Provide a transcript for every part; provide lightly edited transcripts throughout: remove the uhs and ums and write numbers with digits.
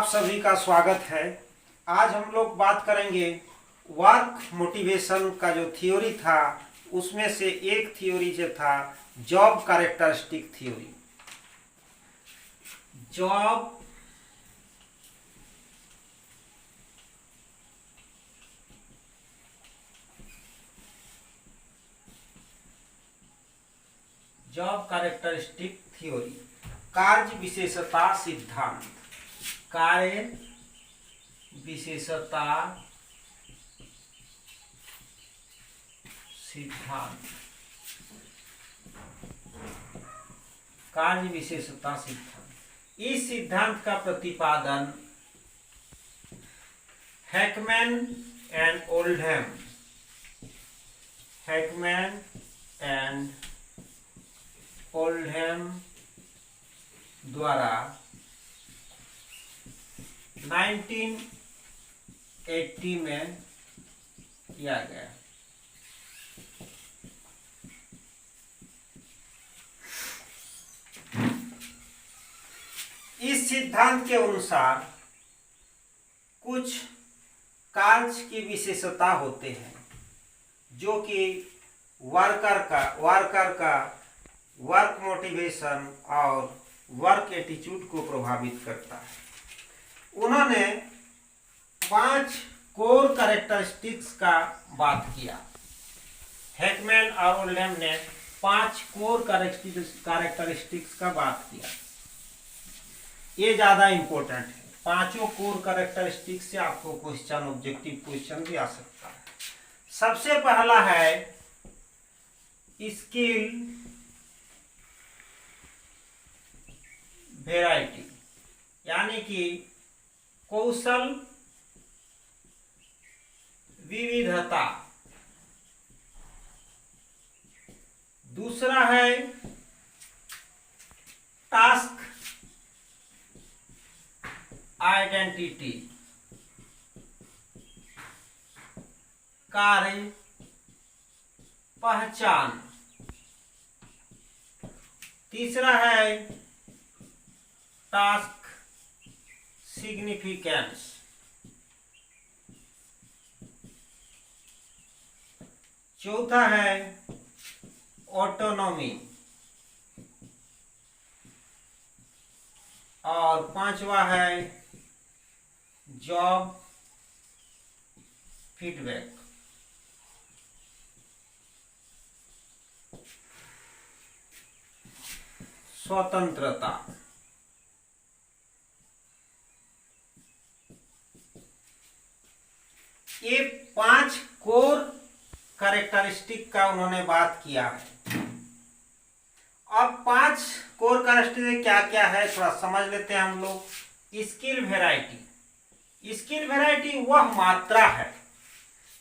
आप सभी का स्वागत है। आज हम लोग बात करेंगे वर्क मोटिवेशन का जो थ्योरी था उसमें से एक थ्योरी जो था job characteristic theory. Job characteristic theory, कार्य विशेषता सिद्धांत। कार्य विशेषता सिद्धांत। कार्य विशेषता सिद्धांत। इस सिद्धांत का प्रतिपादन हैकमैन एंड ओल्डहैम द्वारा 1980 में किया गया। इस सिद्धांत के अनुसार कुछ कार्य की विशेषता होते हैं जो कि वर्कर का वर्क मोटिवेशन और वर्क एटीट्यूड को प्रभावित करता है। उन्होंने 5 कोर कैरेक्टरिस्टिक्स का बात किया। हैकमैन और ओल्डहैम ने 5 कोर कैरेक्टरिस्टिक्स का बात किया। ये ज्यादा इंपॉर्टेंट है। 5 कोर कैरेक्टरिस्टिक्स से आपको क्वेश्चन, ऑब्जेक्टिव क्वेश्चन भी आ सकता है। सबसे पहला है स्किल वेराइटी, यानी कि कौशल विविधता। दूसरा है टास्क आइडेंटिटी, कार्य पहचान। तीसरा है टास्क सिग्निफिकेंस। चौथा है ऑटोनॉमी और 5वां है जॉब फीडबैक। स्वतंत्रता। ये 5 कोर कैरेक्टरिस्टिक का उन्होंने बात किया है। अब 5 कोर कैरेक्टरिस्टिक क्या क्या है थोड़ा समझ लेते हैं हम लोग। स्किल वेराइटी वह मात्रा है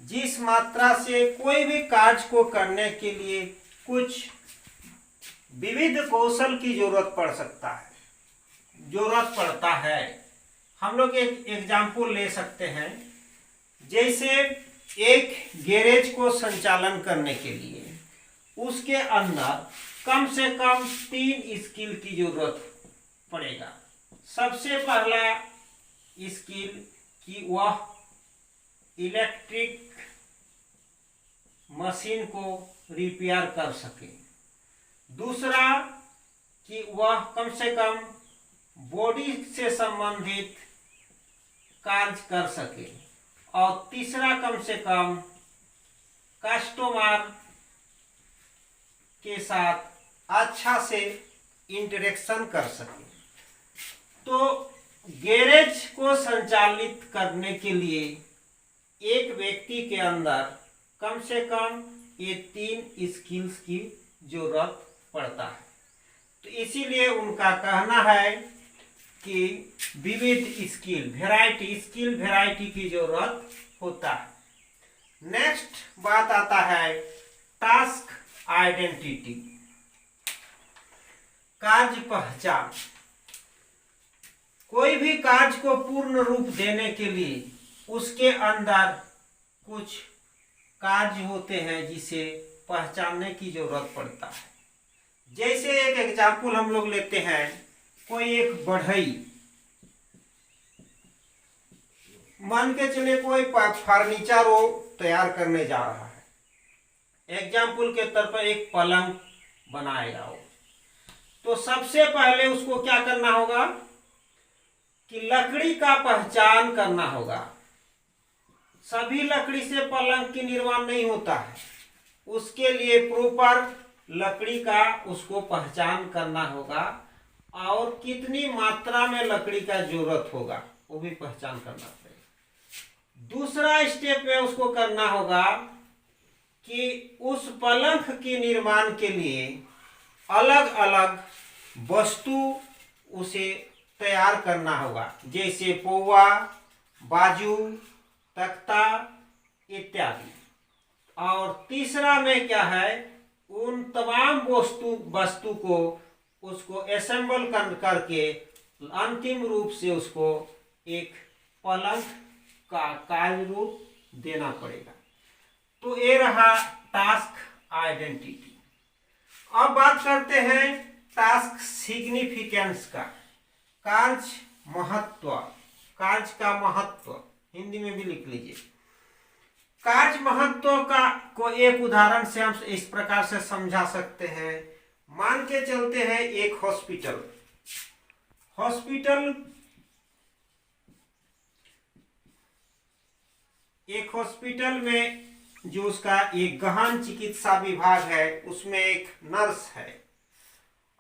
जिस मात्रा से कोई भी कार्य को करने के लिए कुछ विविध कौशल की जरूरत पड़ता है। हम लोग एक एग्जाम्पल ले सकते हैं। जैसे एक गैरेज को संचालन करने के लिए उसके अंदर कम से कम 3 स्किल की जरूरत पड़ेगा। सबसे पहला स्किल कि वह इलेक्ट्रिक मशीन को रिपेयर कर सके। दूसरा कि वह कम से कम बॉडी से संबंधित कार्य कर सके। और तीसरा कम से कम कस्टमर के साथ अच्छा से इंटरेक्शन कर सके। तो गैरेज को संचालित करने के लिए एक व्यक्ति के अंदर कम से कम ये 3 स्किल्स की जरूरत पड़ता है। तो इसीलिए उनका कहना है कि विविध स्किल वेराइटी की जरूरत होता है। नेक्स्ट बात आता है टास्क आइडेंटिटी, कार्य पहचान। कोई भी कार्य को पूर्ण रूप देने के लिए उसके अंदर कुछ कार्य होते हैं जिसे पहचानने की जरूरत पड़ता है। जैसे एक एग्जाम्पल हम लोग लेते हैं, कोई एक बढ़ई मान के चले कोई फर्नीचर वो तैयार करने जा रहा है, एग्जाम्पल के तौर पर एक पलंग बनाएगा वो, तो सबसे पहले उसको क्या करना होगा कि लकड़ी का पहचान करना होगा। सभी लकड़ी से पलंग की निर्माण नहीं होता है, उसके लिए प्रॉपर लकड़ी का उसको पहचान करना होगा और कितनी मात्रा में लकड़ी का जरूरत होगा वो भी पहचान करना पड़ेगा। दूसरा स्टेप में उसको करना होगा कि उस पलंग के निर्माण के लिए अलग अलग वस्तु उसे तैयार करना होगा, जैसे पौवा, बाजू, तख्ता इत्यादि। और तीसरा में क्या है, उन तमाम वस्तु को उसको असेंबल करके अंतिम रूप से उसको एक पलंग का कार्य रूप देना पड़ेगा। तो ये रहा टास्क आइडेंटिटी। अब बात करते हैं टास्क सिग्निफिकेंस का, कार्य महत्व। कार्य का महत्व हिंदी में भी लिख लीजिए। कार्य महत्व का को एक उदाहरण से हम इस प्रकार से समझा सकते हैं। मान के चलते हैं एक हॉस्पिटल में जो उसका एक गहन चिकित्सा विभाग है, उसमें एक नर्स है।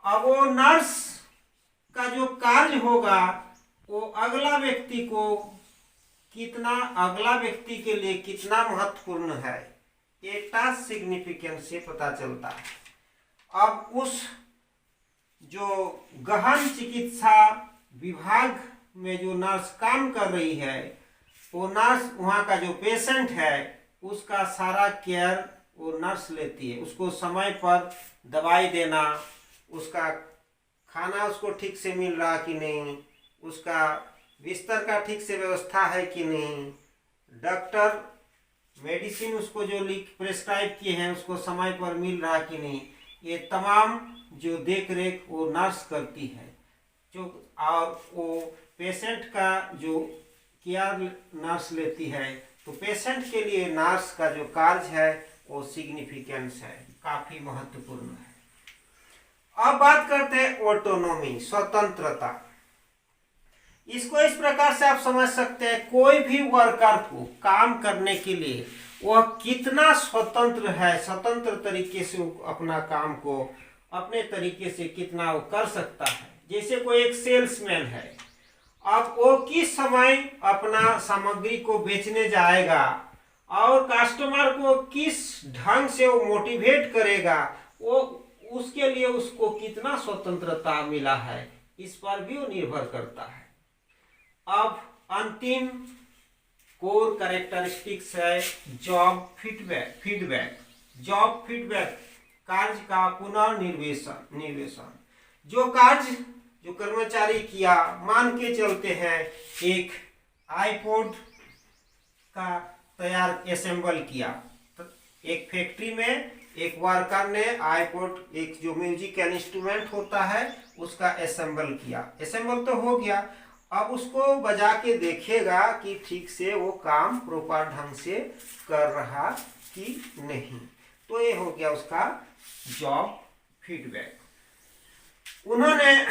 अब वो नर्स का जो कार्य होगा वो अगला व्यक्ति के लिए कितना महत्वपूर्ण है, ये टास्क सिग्निफिकेंस से पता चलता है। अब उस जो गहन चिकित्सा विभाग में जो नर्स काम कर रही है, वो नर्स वहाँ का जो पेशेंट है उसका सारा केयर वो नर्स लेती है। उसको समय पर दवाई देना, उसका खाना उसको ठीक से मिल रहा कि नहीं, उसका बिस्तर का ठीक से व्यवस्था है कि नहीं, डॉक्टर मेडिसिन उसको जो प्रेस्क्राइब किए हैं उसको समय पर मिल रहा कि नहीं, ये तमाम जो देख रेख वो नर्स करती है। जो और वो पेशेंट का जो केयर नर्स लेती है, तो पेशेंट के लिए नर्स का जो कार्य है वो सिग्निफिकेंस है, काफी महत्वपूर्ण है। अब बात करते हैं ऑटोनॉमी, स्वतंत्रता। इसको इस प्रकार से आप समझ सकते हैं, कोई भी वर्कर को काम करने के लिए वह कितना स्वतंत्र है, स्वतंत्र तरीके से अपना काम को अपने तरीके से कितना वो कर सकता है। जैसे कोई एक सेल्समैन है, अब वो किस समय अपना सामग्री को बेचने जाएगा और कस्टमर को किस ढंग से वो मोटिवेट करेगा, वो उसके लिए उसको कितना स्वतंत्रता मिला है, इस पर भी वो निर्भर करता है। अब अंतिम कोर कैरेक्टरिस्टिक्स है जॉब फीडबैक। जॉब फीडबैक कार्य का पुनर्निर्वेशन। जो कार्य जो कर्मचारी किया, मान के चलते हैं एक आईपॉड का तैयार असेंबल किया, तो एक फैक्ट्री में एक वर्कर ने आईपॉड, एक जो म्यूजिक इंस्ट्रूमेंट होता है, उसका असेंबल किया। असेंबल तो हो गया, अब उसको बजा के देखेगा कि ठीक से वो काम प्रॉपर ढंग से कर रहा कि नहीं। तो ये हो गया उसका जॉब फीडबैक। उन्होंने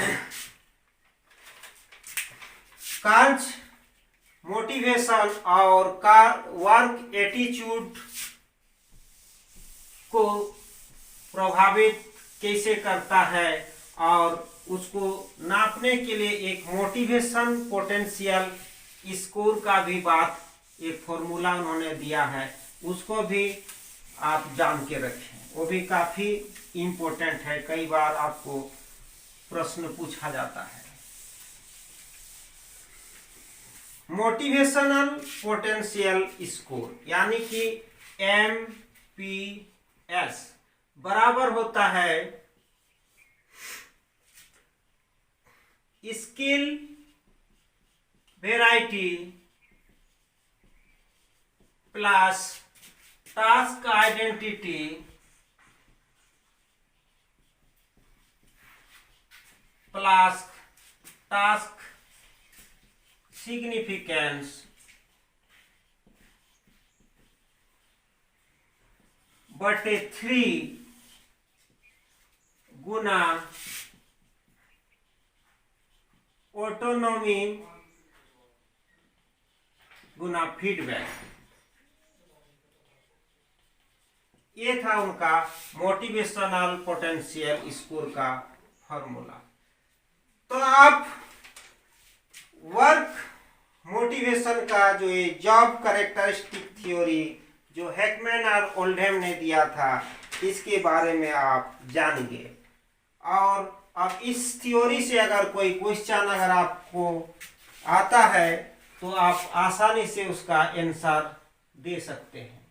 कार्य मोटिवेशन और वर्क एटीट्यूड को प्रभावित कैसे करता है और उसको नापने के लिए एक मोटिवेशन पोटेंशियल स्कोर का भी बात, एक फॉर्मूला उन्होंने दिया है, उसको भी आप जान के रखें, वो भी काफ़ी इम्पोर्टेंट है, कई बार आपको प्रश्न पूछा जाता है। मोटिवेशनल पोटेंशियल स्कोर यानी कि MPS बराबर होता है skill variety plus task identity plus task significance बटे 3 गुना ऑटोनॉमी गुना फीडबैक। ये था उनका मोटिवेशनल पोटेंशियल स्कोर का फॉर्मूला। तो आप वर्क मोटिवेशन का जो ये जॉब कैरेक्टरिस्टिक थ्योरी जो हैकमैन और ओल्डहैम ने दिया था, इसके बारे में आप जानेंगे। और अब इस थ्योरी से अगर कोई क्वेश्चन अगर आपको आता है तो आप आसानी से उसका आंसर दे सकते हैं।